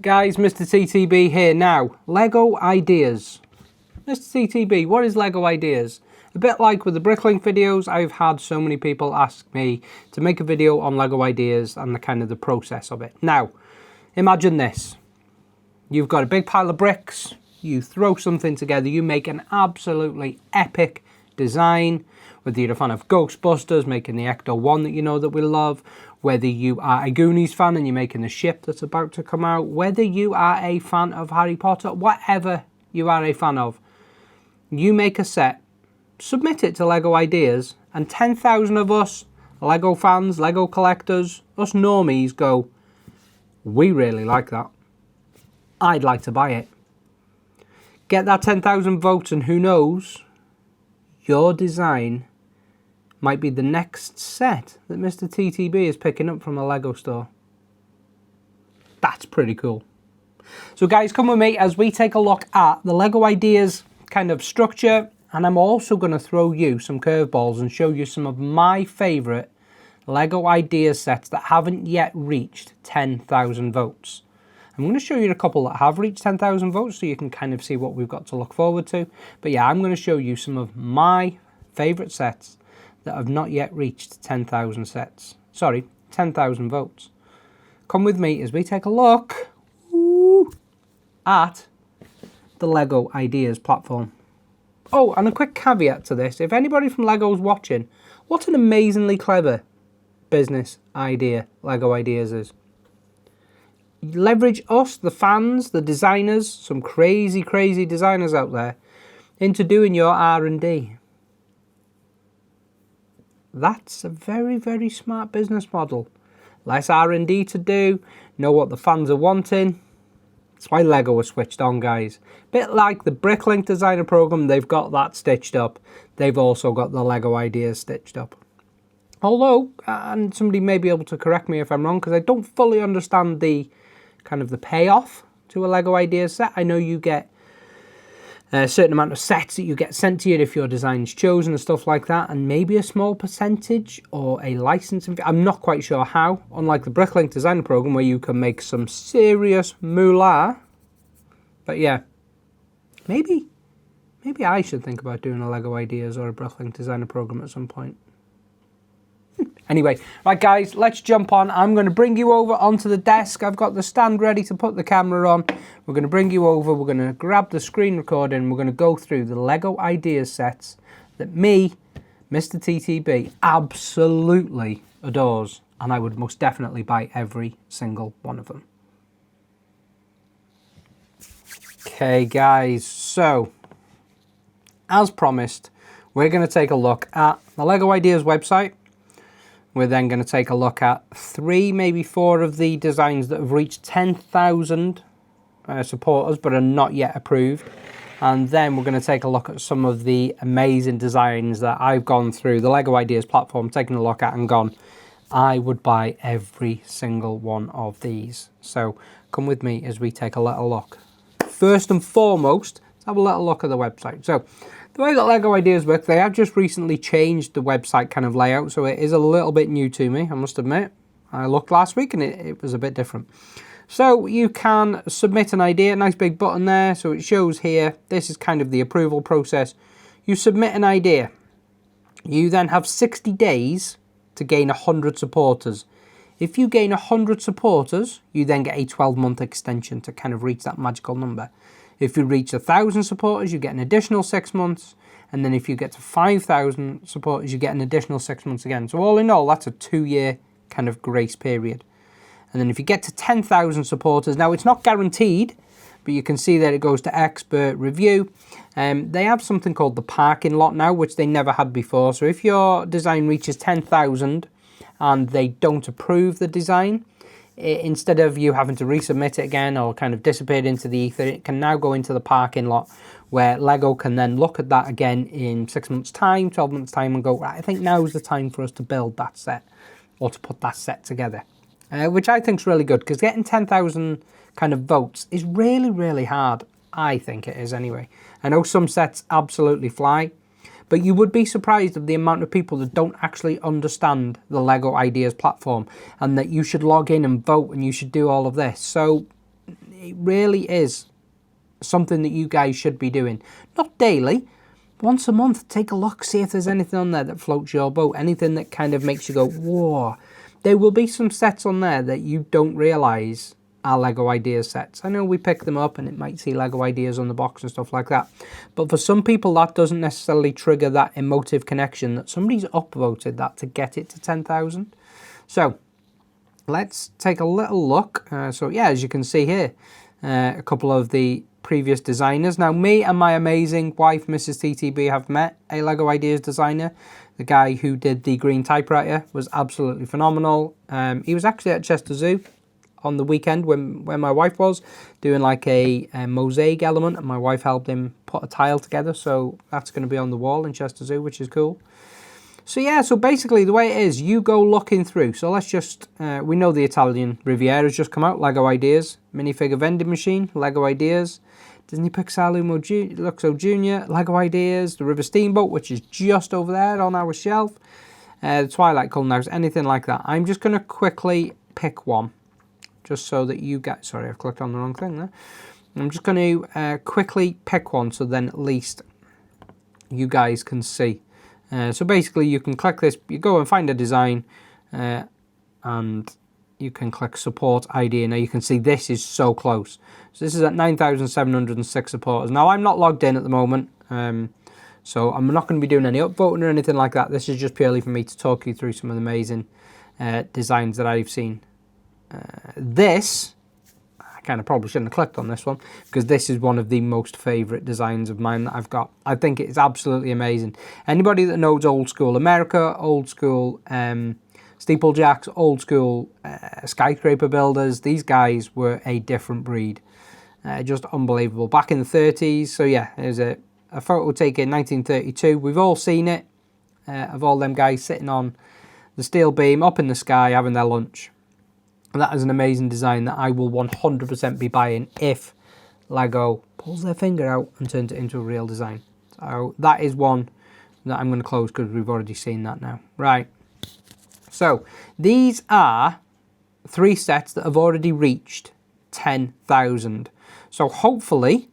guys, Mr. TTB here now. Lego ideas. Mr. TTB, what is Lego ideas? A bit like with the Bricklink videos, I've had so many people ask me to make a video on Lego ideas and the process of it. Now, imagine this. You've got a big pile of bricks, you throw something together, you make an absolutely epic design, whether you're a fan of Ghostbusters, making the Ecto-1 that you know that we love, whether you are a Goonies fan and you're making the ship that's about to come out, whether you are a fan of Harry Potter, whatever you are a fan of, you make a set, submit it to Lego Ideas, and 10,000 of us, Lego fans, Lego collectors, us normies go, we really like that. I'd like to buy it. Get that 10,000 votes and who knows, your design might be the next set that Mr. TTB is picking up from a Lego store. That's pretty cool. So guys, come with me as we take a look at the Lego Ideas kind of structure, and I'm also going to throw you some curveballs and show you some of my favourite Lego Ideas sets that haven't yet reached 10,000 votes. I'm going to show you a couple that have reached 10,000 votes so you can kind of see what we've got to look forward to. But yeah, I'm going to show you some of my favourite sets that have not yet reached 10,000 sets. Sorry, 10,000 votes. Come with me as we take a look at the Lego Ideas platform. Oh, and a quick caveat to this. If anybody from Lego's watching, what an amazingly clever business idea Lego Ideas is. Leverage us, the fans, the designers, some crazy designers out there, into doing your R&D. That's a very smart business model. Less R&D to do, know what the fans are wanting. That's why Lego was switched on, guys. Bit like the Bricklink designer program, they've got that stitched up. They've also got the Lego Ideas stitched up. Although, and somebody may be able to correct me if I'm wrong, because I don't fully understand the the payoff to a Lego Ideas set. I know you get a certain amount of sets that you get sent to you if your design's chosen and stuff like that, and maybe a small percentage or a licensing fee. I'm not quite sure how, unlike the Bricklink designer program where you can make some serious moolah. But yeah, maybe I should think about doing a Lego Ideas or a Bricklink designer program at some point. Anyway, right guys, let's jump on. I'm going to bring you over onto the desk. I've got the stand ready to put the camera on. We're going to bring you over. We're going to grab the screen recording. We're going to go through the Lego Ideas sets that me, Mr. TTB, absolutely adores. And I would most definitely buy every single one of them. Okay guys, so as promised, we're going to take a look at the Lego Ideas website. We're then going to take a look at 3, maybe 4 of the designs that have reached 10,000 supporters but are not yet approved. And then we're going to take a look at some of the amazing designs that I've gone through the Lego Ideas platform, taken a look at and gone, I would buy every single one of these. So come with me as we take a little look. First and foremost, let's have a little look at the website. So the way that Lego Ideas work, they have just recently changed the website layout, so it is a little bit new to me, I must admit. I looked last week and it was a bit different. So you can submit an idea, nice big button there, so it shows here, this is kind of the approval process. You submit an idea. You then have 60 days to gain 100 supporters. If you gain 100 supporters, you then get a 12-month extension to kind of reach that magical number. If you reach 1,000 supporters, you get an additional 6 months. And then if you get to 5,000 supporters, you get an additional 6 months again. So all in all, that's a 2-year kind of grace period. And then if you get to 10,000 supporters, now it's not guaranteed, but you can see that it goes to expert review. They have something called the parking lot now, which they never had before. So if your design reaches 10,000 and they don't approve the design, instead of you having to resubmit it again or kind of dissipate into the ether, it can now go into the parking lot where Lego can then look at that again in 6 months time, 12 months time and go, right, I think now is the time for us to build that set or to put that set together. Which I think is really good because getting 10,000 kind of votes is really hard. I think it is anyway. I know some sets absolutely fly, but you would be surprised of the amount of people that don't actually understand the Lego Ideas platform and that you should log in and vote and you should do all of this. So it really is something that you guys should be doing. Not daily, once a month, take a look, see if there's anything on there that floats your boat, anything that kind of makes you go, whoa. There will be some sets on there that you don't realise are LEGO Ideas sets. I know we pick them up and it might see LEGO Ideas on the box and stuff like that. But for some people, that doesn't necessarily trigger that emotive connection that somebody's upvoted that to get it to 10,000. So let's take a little look. So yeah, as you can see here, a couple of the previous designers. Now, me and my amazing wife, Mrs. TTB, have met a LEGO Ideas designer. The guy who did the green typewriter was absolutely phenomenal. He was actually at Chester Zoo on the weekend when my wife was doing like a mosaic element, and my wife helped him put a tile together. So that's going to be on the wall in Chester Zoo, which is cool. So yeah, so basically the way it is, you go looking through. So let's just, we know the Italian Riviera has just come out, LEGO Ideas. Minifigure vending machine, LEGO Ideas. Disney Pixar Luxo Jr., LEGO Ideas. The River Steamboat, which is just over there on our shelf. The Twilight Culinary House, anything like that. I'm just going to quickly pick one, just so that you guys, sorry, I've clicked on the wrong thing there. I'm just going to quickly pick one, so then at least you guys can see. So basically you can click this, you go and find a design, and you can click support idea. Now you can see this is so close. So this is at 9,706 supporters. Now I'm not logged in at the moment, so I'm not going to be doing any upvoting or anything like that. This is just purely for me to talk you through some of the amazing designs that I've seen. This, I kind of probably shouldn't have clicked on this one, because this is one of the most favourite designs of mine that I've got. I think it's absolutely amazing. Anybody that knows old school America, old school steeplejacks, old school skyscraper builders, these guys were a different breed. Just unbelievable. Back in the 30s, so yeah, there's a photo taken in 1932. We've all seen it, of all them guys sitting on the steel beam up in the sky having their lunch. That is an amazing design that I will 100% be buying if LEGO pulls their finger out and turns it into a real design. So that is one that I'm going to close because we've already seen that now. Right. So these are 3 sets that have already reached 10,000. So hopefully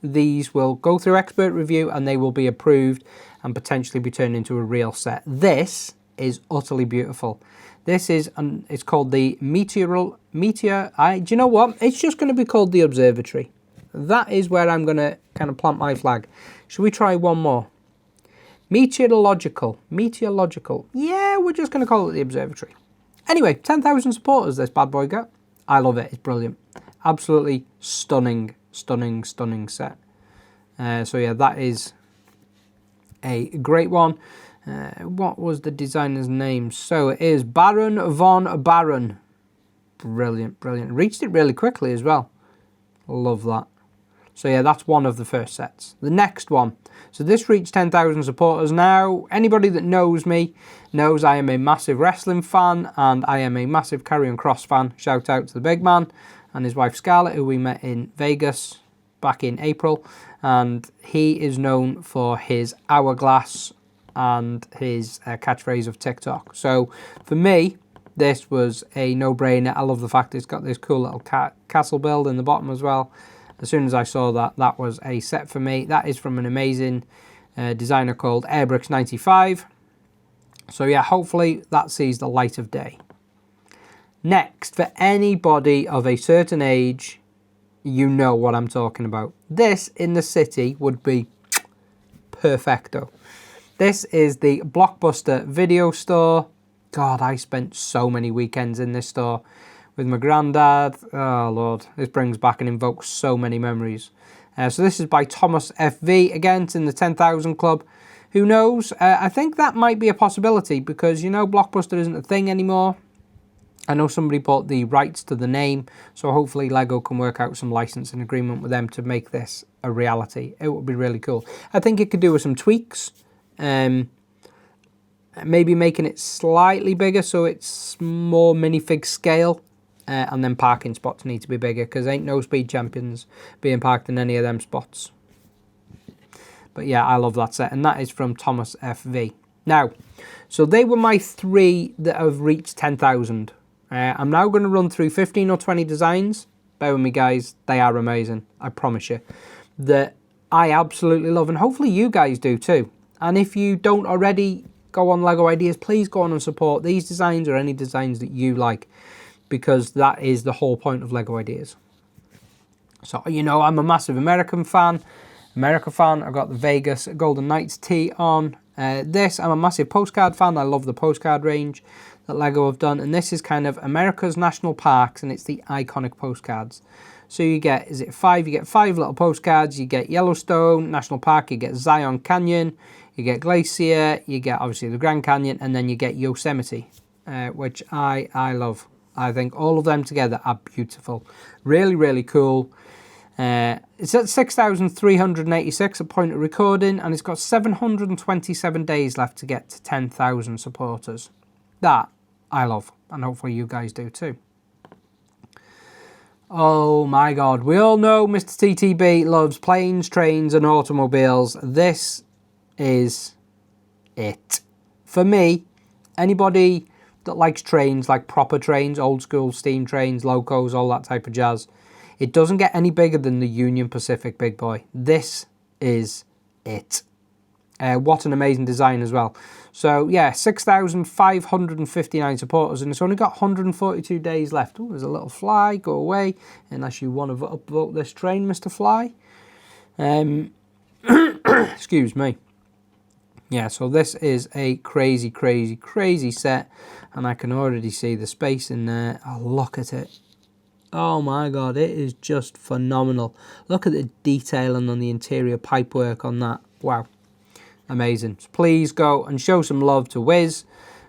these will go through expert review and they will be approved and potentially be turned into a real set. This is utterly beautiful. This is, it's called the Meteor. Do you know what? It's just going to be called the Observatory. That is where I'm going to kind of plant my flag. Should we try one more? Meteorological. Yeah, we're just going to call it the Observatory. Anyway, 10,000 supporters this bad boy got. I love it. It's brilliant. Absolutely stunning set. So yeah, that is a great one. What was the designer's name? So it is Baron von Baron. Brilliant. Reached it really quickly as well. Love that. So yeah, that's one of the first sets. The next one. So this reached 10,000 supporters. Now, anybody that knows me knows I am a massive wrestling fan and I am a massive Karrion Kross fan. Shout out to the big man and his wife Scarlett, who we met in Vegas back in April. And he is known for his hourglass and his catchphrase of TikTok. So for me, this was a no-brainer. I love the fact it's got this cool little castle build in the bottom as well. As soon as I saw that, that was a set for me. That is from an amazing designer called Airbricks95. So yeah, hopefully that sees the light of day. Next, for anybody of a certain age, you know what I'm talking about. This in the city would be perfecto. This is the Blockbuster video store. God, I spent so many weekends in this store with my granddad. Oh, Lord. This brings back and invokes so many memories. So this is by Thomas FV. Again, it's in the 10,000 club. Who knows? I think that might be a possibility because, you know, Blockbuster isn't a thing anymore. I know somebody bought the rights to the name, so hopefully LEGO can work out some licensing agreement with them to make this a reality. It would be really cool. I think it could do with some tweaks. Maybe making it slightly bigger so it's more minifig scale, and then parking spots need to be bigger because ain't no speed champions being parked in any of them spots. But yeah, I love that set, and that is from Thomas FV. Now, so they were my 3 that have reached 10,000. I'm now going to run through 15 or 20 designs bear with me guys, they are amazing, I promise you, that I absolutely love, and hopefully you guys do too. And if you don't already go on Lego Ideas, please go on and support these designs or any designs that you like, because that is the whole point of Lego Ideas. So, you know, I'm a massive America fan. I've got the Vegas Golden Knights tee on. This, I'm a massive postcard fan. I love the postcard range that Lego have done. And this is kind of America's national parks, and it's the iconic postcards. So you get, is it 5? You get 5 little postcards. You get Yellowstone National Park, you get Zion Canyon, you get Glacier, you get obviously the Grand Canyon, and then you get Yosemite, which I love. I think all of them together are beautiful. Really, really cool. It's at 6,386 at point of recording, and it's got 727 days left to get to 10,000 supporters. That I love, and hopefully you guys do too. Oh my God, we all know Mr. TTB loves planes, trains and automobiles. This is it. For me, anybody that likes trains, like proper trains, old school steam trains, locos, all that type of jazz, it doesn't get any bigger than the Union Pacific big boy. This is it. What an amazing design as well. So yeah, 6,559 supporters, and it's only got 142 days left. Oh, there's a little fly. Go away, unless you want to upvote this train, Mr. Fly. Excuse me. Yeah, so this is a crazy, crazy, crazy set, and I can already see the space in there. Oh, look at it. Oh my God, it is just phenomenal. Look at the detailing on the interior pipework on that. Wow, amazing. So please go and show some love to Wiz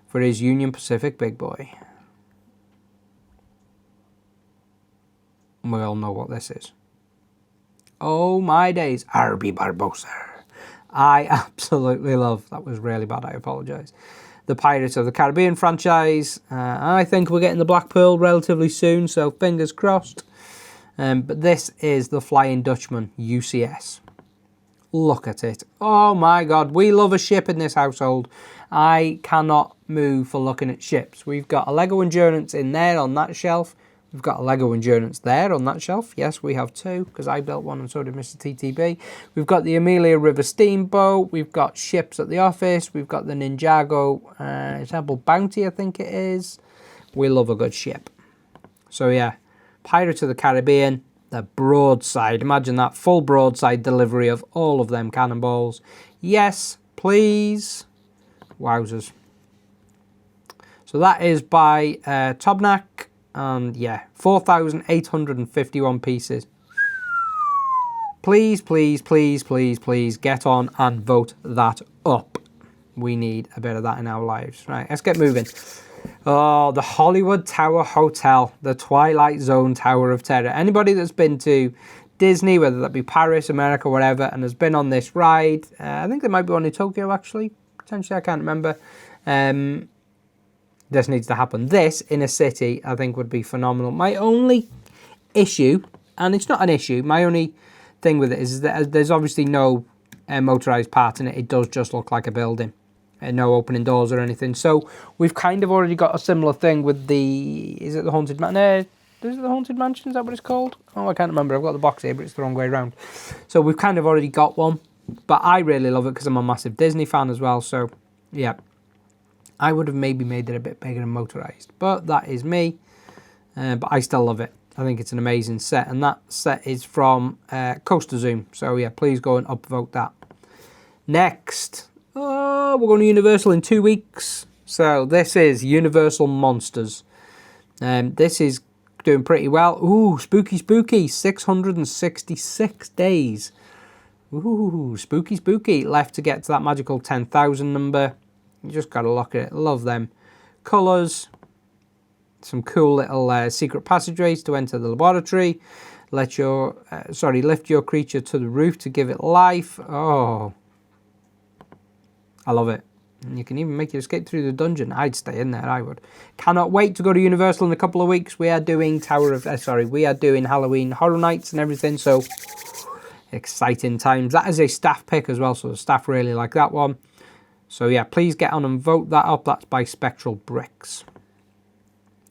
for his Union Pacific big boy. We all know what this is. Oh my days, Arby Barbosa. I absolutely love, that was really bad, I apologise, the Pirates of the Caribbean franchise. I think we're getting the Black Pearl relatively soon, so fingers crossed. But this is the Flying Dutchman UCS. Look at it. Oh my God, we love a ship in this household. I cannot move for looking at ships. We've got a Lego Endurance in there on that shelf. We've got a Lego Endurance there on that shelf. Yes, we have two, because I built one and so did Mr. TTB. We've got the Amelia River Steamboat. We've got ships at the office. We've got the Ninjago Temple Bounty, I think it is. We love a good ship. So yeah, Pirates of the Caribbean, the broadside. Imagine that, full broadside delivery of all of them cannonballs. Yes, please. Wowzers. So that is by Tobnak. And yeah, 4,851 pieces. Please, please, please, please, please get on and vote that up. We need a bit of that in our lives. Right, let's get moving. Oh, the Hollywood Tower Hotel, the Twilight Zone Tower of Terror. Anybody that's been to Disney, whether that be Paris, America, whatever, and has been on this ride, I think there might be one in Tokyo actually, potentially, I can't remember. This needs to happen. This in a city, I think, would be phenomenal. My only issue, and it's not an issue, my only thing with it is that there's obviously no motorized part in it. It does just look like a building, and no opening doors or anything. So we've kind of already got a similar thing with the, is it the Haunted Mansion? Is it the Haunted Mansion? Is that what it's called? Oh, I can't remember. I've got the box here, but it's the wrong way around. So we've kind of already got one, but I really love it because I'm a massive Disney fan as well. So yeah. I would have maybe made it a bit bigger and motorized, but that is me. But I still love it. I think it's an amazing set, and that set is from Coaster Zoom. So yeah, please go and upvote that. Next, we're going to Universal in 2 weeks. So this is Universal Monsters. This is doing pretty well. Ooh, spooky, spooky. 666 days. Ooh, spooky, spooky. Left to get to that magical 10,000 number. You just got to look at it. Love them colours. Some cool little secret passageways to enter the laboratory. Lift your creature to the roof to give it life. Oh, I love it. And you can even make your escape through the dungeon. I'd stay in there, I would. Cannot wait to go to Universal in a couple of weeks. We are doing we are doing Halloween Horror Nights and everything. So exciting times. That is a staff pick as well. So the staff really like that one. So yeah, please get on and vote that up. That's by Spectral Bricks.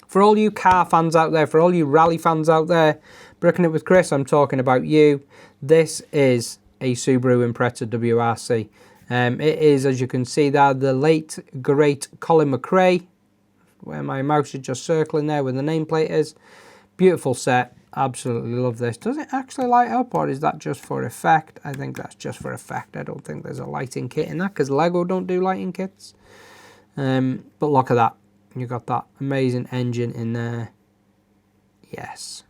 For all you car fans out there, for all you rally fans out there, Bricking It with Chris, I'm talking about you. This is a Subaru Impreza WRC. It is, as you can see there, the late, great Colin McRae, where my mouse is just circling there where the nameplate is. Beautiful set. Absolutely love this. Does it actually light up, or is that just for effect? I think that's just for effect. I don't think there's a lighting kit in that, because Lego don't do lighting kits. But look at that. You got that amazing engine in there. Yes.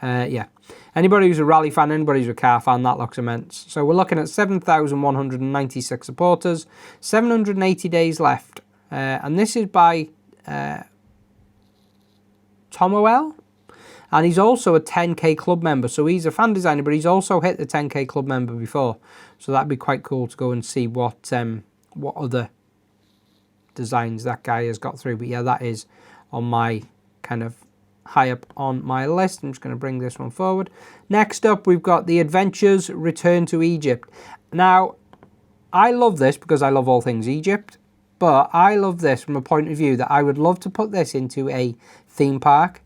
Yeah. Anybody who's a rally fan, anybody who's a car fan, that looks immense. So we're looking at 7,196 supporters, 780 days left. And this is by Tomoel. And he's also a 10k club member. So he's a fan designer, but he's also hit the 10k club member before. So that'd be quite cool to go and see what other designs that guy has got through. But yeah, that is on my kind of high up on my list. I'm just going to bring this one forward. Next up, we've got The Adventures Return to Egypt. Now, I love this because I love all things Egypt, but I love this from a point of view that I would love to put this into a theme park,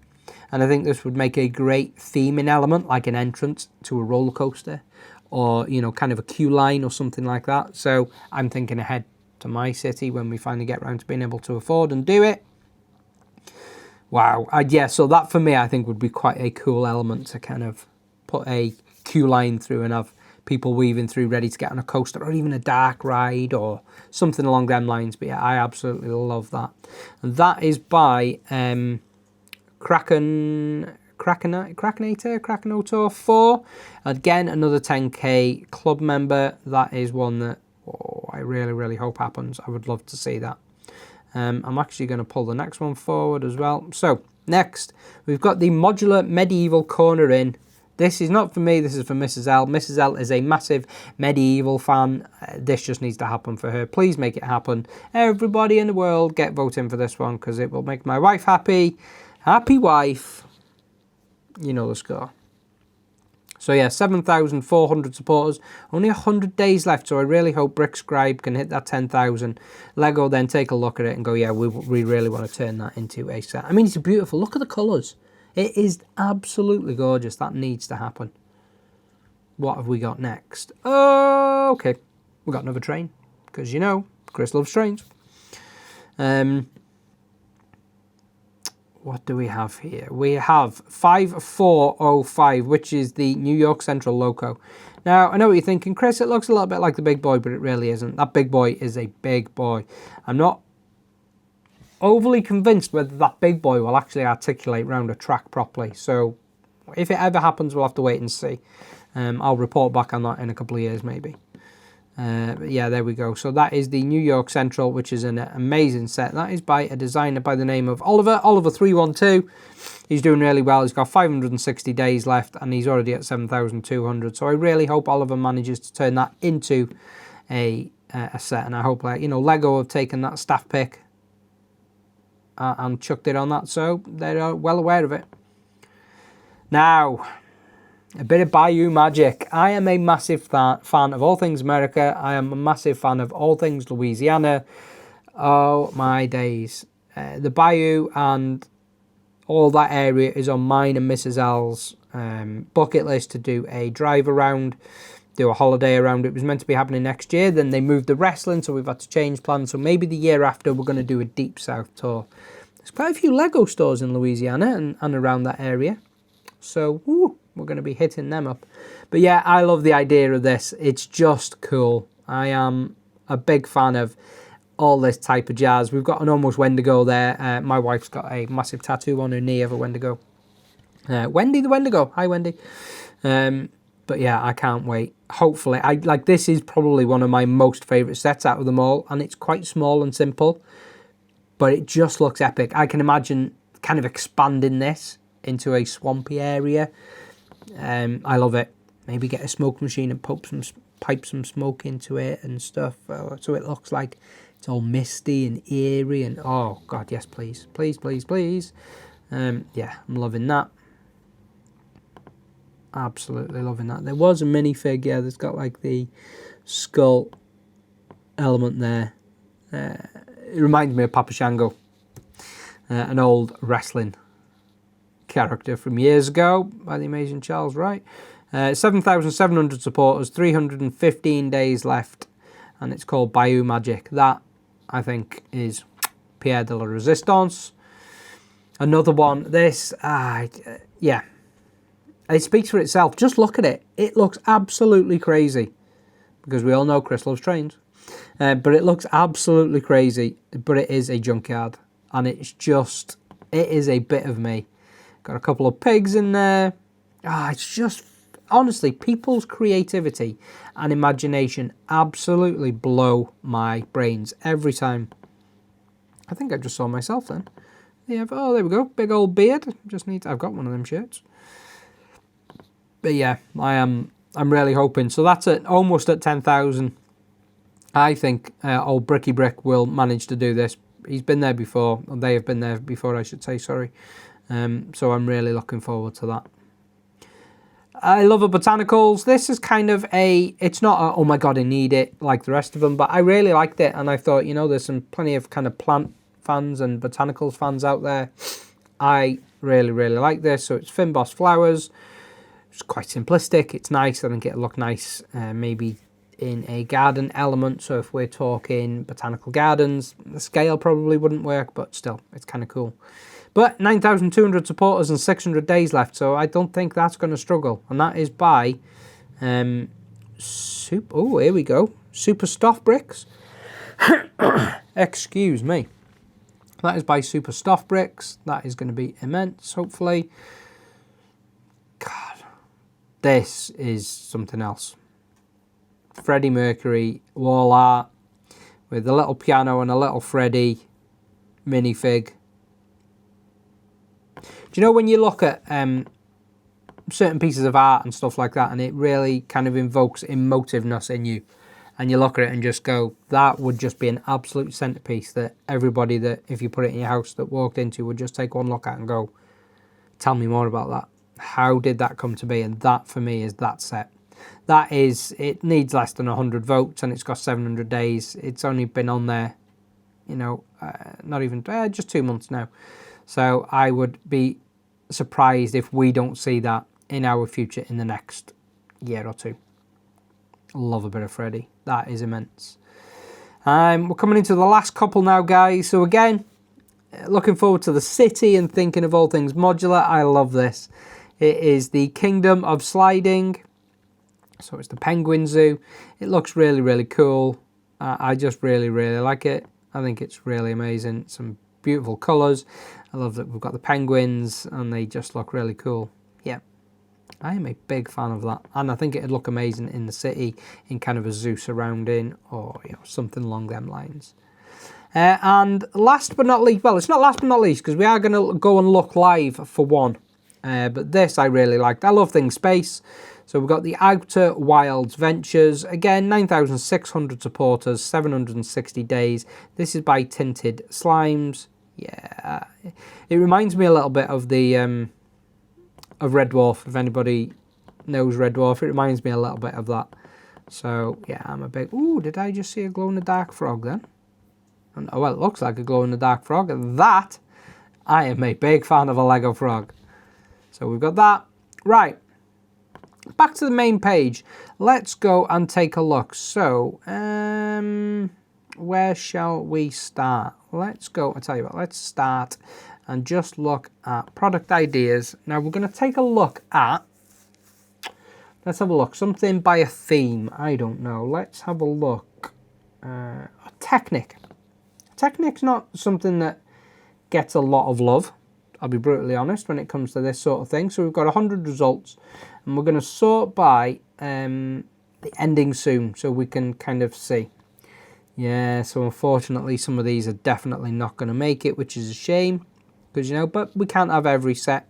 and I think this would make a great theming element, like an entrance to a roller coaster, or, you know, kind of a queue line or something like that. So I'm thinking ahead to my city when we finally get around to being able to afford and do it. Wow. Yeah, so that for me, I think would be quite a cool element to kind of put a queue line through and have people weaving through ready to get on a coaster, or even a dark ride or something along them lines. But yeah, I absolutely love that. And that is by Krakenator 4. Again, another 10k club member. That is one that I really, really hope happens. I would love to see that. I'm actually going to pull the next one forward as well. So next, we've got the Modular Medieval Corner in. This is not for me, this is for Mrs. L. Mrs. L is a massive medieval fan. This just needs to happen for her. Please make it happen. Everybody in the world get voting for this one, because it will make my wife happy. Happy wife. You know the score. So yeah, 7,400 supporters, only 100 days left, so I really hope Brickscribe can hit that 10,000. Lego then take a look at it and go, yeah, we really want to turn that into a set. I mean, it's beautiful. Look at the colours. It is absolutely gorgeous. That needs to happen. What have we got next? Oh, okay. We've got another train, because, you know, Chris loves trains. What do we have here? We have 5405, which is the New York Central Loco. Now, I know what you're thinking, Chris, it looks a little bit like the big boy, but it really isn't. That big boy is a big boy. I'm not overly convinced whether that big boy will actually articulate around a track properly. So if it ever happens, we'll have to wait and see. I'll report back on that in a couple of years, maybe. But yeah, there we go. So that is the New York Central, which is an amazing set. That is by a designer by the name of Oliver312. He's doing really well. He's got 560 days left, and he's already at 7,200. So I really hope Oliver manages to turn that into a set. And I hope, like, you know, Lego have taken that staff pick and chucked it on that, so they're well aware of it. Now, a bit of Bayou Magic. I am a massive fan of all things America. I am a massive fan of all things Louisiana. Oh, my days. The Bayou and all that area is on mine and Mrs. L's bucket list to do a drive around, do a holiday around. It was meant to be happening next year. Then they moved the wrestling, so we've had to change plans. So maybe the year after, we're going to do a Deep South tour. There's quite a few Lego stores in Louisiana and around that area. So, woo, we're going to be hitting them up. But yeah, I love the idea of this. It's just cool. I am a big fan of all this type of jazz. We've got an almost Wendigo there. My wife's got a massive tattoo on her knee of a Wendigo. Wendy the Wendigo. Hi, Wendy. But yeah, I can't wait. Hopefully, this is probably one of my most favourite sets out of them all. And it's quite small and simple, but it just looks epic. I can imagine kind of expanding this into a swampy area. I love it. Maybe get a smoke machine and pipe some smoke into it and stuff, so it looks like it's all misty and eerie, and oh god, yes, please, please, please, please. Yeah, I'm loving that. Absolutely loving that. There was a minifig, yeah, that's got like the skull element there. It reminds me of Papa Shango, an old wrestling character from years ago by the amazing Charles Wright. 7,700 supporters, 315 days left, and it's called Bayou Magic. That, I think, is Pierre de Resistance. Another one, this, yeah, it speaks for itself. Just look at it. It looks absolutely crazy, because we all know Chris loves trains. But it looks absolutely crazy, but it is a junkyard, and it's just, it is a bit of me. Got a couple of pigs in there. It's just, honestly, people's creativity and imagination absolutely blow my brains every time. I think I just saw myself then. Yeah, oh, there we go, big old beard. Just need to, I've got one of them shirts. But yeah, I'm really hoping. So that's almost at 10,000. I think old Bricky Brick will manage to do this. He's been there before, or they have been there before, I should say, sorry. So I'm really looking forward to that. I love the botanicals. This is kind of it's not a, oh my god, I need it, like the rest of them, but I really liked it, and I thought, you know, there's some plenty of kind of plant fans and botanicals fans out there. I really, really like this. So it's Fynbos flowers. It's quite simplistic. It's nice. I think it'll look nice, maybe in a garden element. So if we're talking botanical gardens, the scale probably wouldn't work, but still, it's kind of cool. But 9,200 supporters and 600 days left, so I don't think that's going to struggle. And that is by here we go, Super Stuff Bricks. Excuse me. That is by Super Stuff Bricks. That is going to be immense, hopefully. God, this is something else. Freddy Mercury wall art with a little piano and a little Freddy minifig. Do you know when you look at certain pieces of art and stuff like that, and it really kind of invokes emotiveness in you, and you look at it and just go, that would just be an absolute centerpiece that everybody that, if you put it in your house, that walked into would just take one look at and go, tell me more about that. How did that come to be? And that for me is that set. That is, it needs less than 100 votes and it's got 700 days. It's only been on there, you know, not even, just 2 months now. So I would be surprised if we don't see that in our future in the next year or two. Love a bit of Freddy. That is immense. We're coming into the last couple now, guys. So again, looking forward to the city and thinking of all things modular. I love this. It is the Kingdom of Sliding. So it's the Penguin Zoo. It looks really, really cool. I just really, really like it. I think it's really amazing. Some beautiful colours. I love that we've got the penguins and they just look really cool. Yeah, I am a big fan of that. And I think it'd look amazing in the city in kind of a zoo surrounding or, you know, something along them lines. And last but not least, well, it's not last but not least because we are going to go and look live for one. But this I really liked. I love things space. So we've got the Outer Wilds Ventures. Again, 9,600 supporters, 760 days. This is by Tinted Slimes. Yeah, it reminds me a little bit of the of Red Dwarf. If anybody knows Red Dwarf, it reminds me a little bit of that. So yeah, I'm a big. Ooh, did I just see a glow in the dark frog then? And, oh well, it looks like a glow in the dark frog. That I am a big fan of a Lego frog. So we've got that. Right, back to the main page. Let's go and take a look. So where shall we start? Let's go, I'll tell you what, let's start and just look at product ideas. Now we're going to take a look at, let's have a look, something by a theme, I don't know. Let's have a look. Technic. Technic's not something that gets a lot of love, I'll be brutally honest, when it comes to this sort of thing. So we've got 100 results and we're going to sort by the ending soon so we can kind of see. Yeah, so unfortunately some of these are definitely not going to make it, which is a shame. Because, you know, but we can't have every set.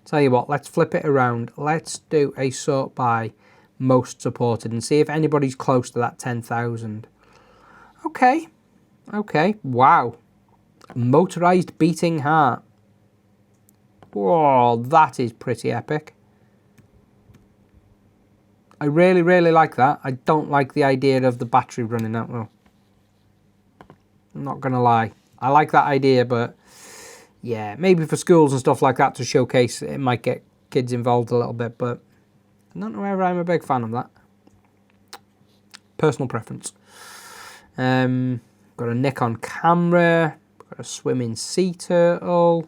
Tell you what, let's flip it around. Let's do a sort by most supported and see if anybody's close to that 10,000. Okay. Okay. Wow. Motorized beating heart. Whoa, that is pretty epic. I really, really like that. I don't like the idea of the battery running out though. I'm not going to lie. I like that idea, but yeah, maybe for schools and stuff like that to showcase, it might get kids involved a little bit, but I don't know whether I'm a big fan of that. Personal preference. Got a Nikon camera, got a swimming sea turtle.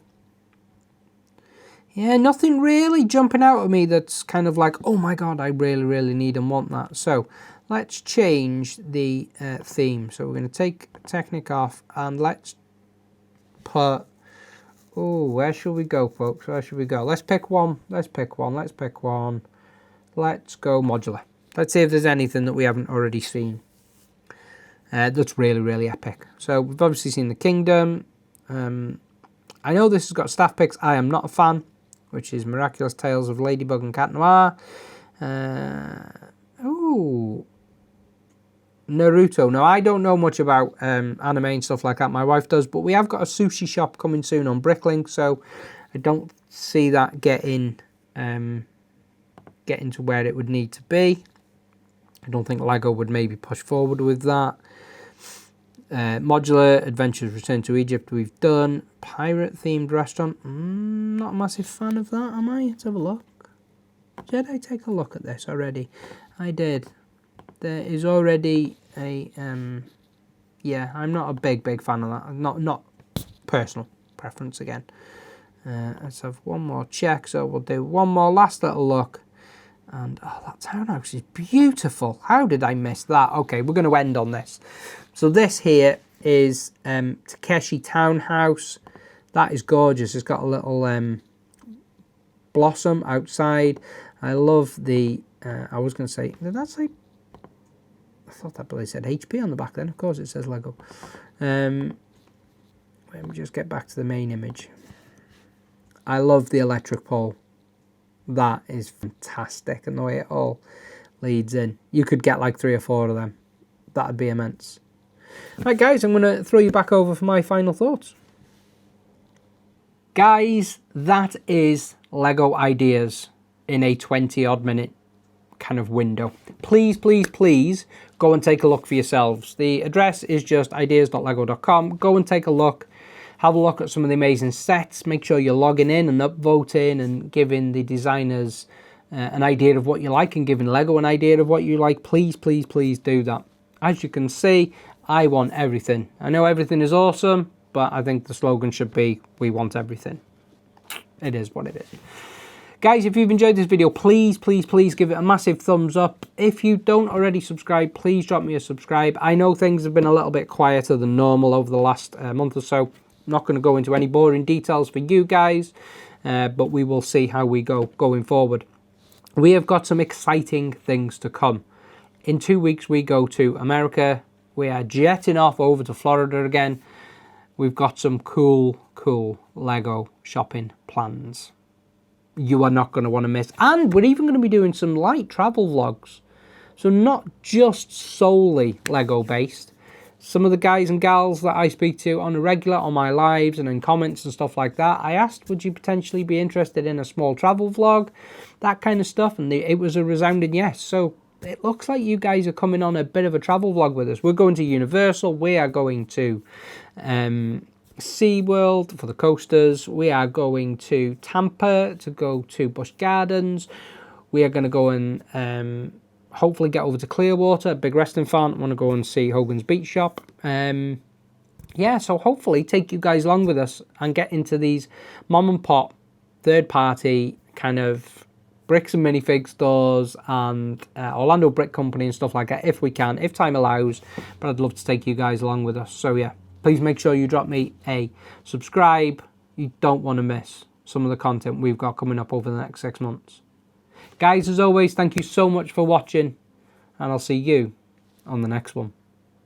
Yeah, nothing really jumping out at me that's kind of like, oh my god, I really, really need and want that. So let's change the theme. So we're going to take Technic off and let's put, oh, where should we go, folks? Where should we go? Let's pick one. Let's pick one. Let's pick one. Let's go modular. Let's see if there's anything that we haven't already seen. That's really, really epic. So we've obviously seen the Kingdom. I know this has got staff picks. I am not a fan, which is Miraculous Tales of Ladybug and Cat Noir. Ooh, Naruto. Now, I don't know much about anime and stuff like that. My wife does, but we have got a sushi shop coming soon on Bricklink, so I don't see that getting to where it would need to be. I don't think Lego would maybe push forward with that. Modular Adventures Return to Egypt we've done. Pirate themed restaurant. Not a massive fan of that, am I? Let's have a look. Did I take a look at this already? I did. There is already a yeah, I'm not a big fan of that. Not personal preference again. Let's have one more check. So we'll do one more last little look. And oh, that townhouse is beautiful. How did I miss that? Okay, we're going to end on this. So this here is Takeshi Townhouse. That is gorgeous. It's got a little blossom outside. I love the, I was going to say, did that say, I thought that really said HP on the back then. Of course it says Lego. Let me just get back to the main image. I love the electric pole. That is fantastic, and the way it all leads in. You could get like 3 or 4 of them. That'd be immense. Right, guys, I'm going to throw you back over for my final thoughts. Guys, that is Lego ideas in a 20-odd minute kind of window. Please, please, please go and take a look for yourselves. The address is just ideas.lego.com. Go and take a look. Have a look at some of the amazing sets. Make sure you're logging in and upvoting and giving the designers an idea of what you like and giving Lego an idea of what you like. Please, please, please do that. As you can see, I want everything. I know everything is awesome, but I think the slogan should be, we want everything. It is what it is. Guys, if you've enjoyed this video, please, please, please give it a massive thumbs up. If you don't already subscribe, please drop me a subscribe. I know things have been a little bit quieter than normal over the last month or so. I'm not going to go into any boring details for you guys, but we will see how we go going forward. We have got some exciting things to come. In 2 weeks, we go to America. We are jetting off over to Florida again. We've got some cool Lego shopping plans. You are not going to want to miss. And we're even going to be doing some light travel vlogs. So not just solely Lego based. Some of the guys and gals that I speak to on a regular on my lives and in comments and stuff like that, I asked, would you potentially be interested in a small travel vlog? That kind of stuff. And it was a resounding yes. So it looks like you guys are coming on a bit of a travel vlog with us. We're going to Universal. We are going to SeaWorld for the coasters. We are going to Tampa to go to Busch Gardens. We are going to go and hopefully get over to Clearwater, a big wrestling fan. I want to go and see Hogan's Beach Shop. Yeah, so hopefully take you guys along with us and get into these mom and pop, third party kind of bricks and minifig stores and Orlando Brick Company and stuff like that if we can, if time allows. But I'd love to take you guys along with us. So yeah, please make sure you drop me a subscribe. You don't want to miss some of the content we've got coming up over the next 6 months. Guys, as always, thank you so much for watching, and I'll see you on the next one.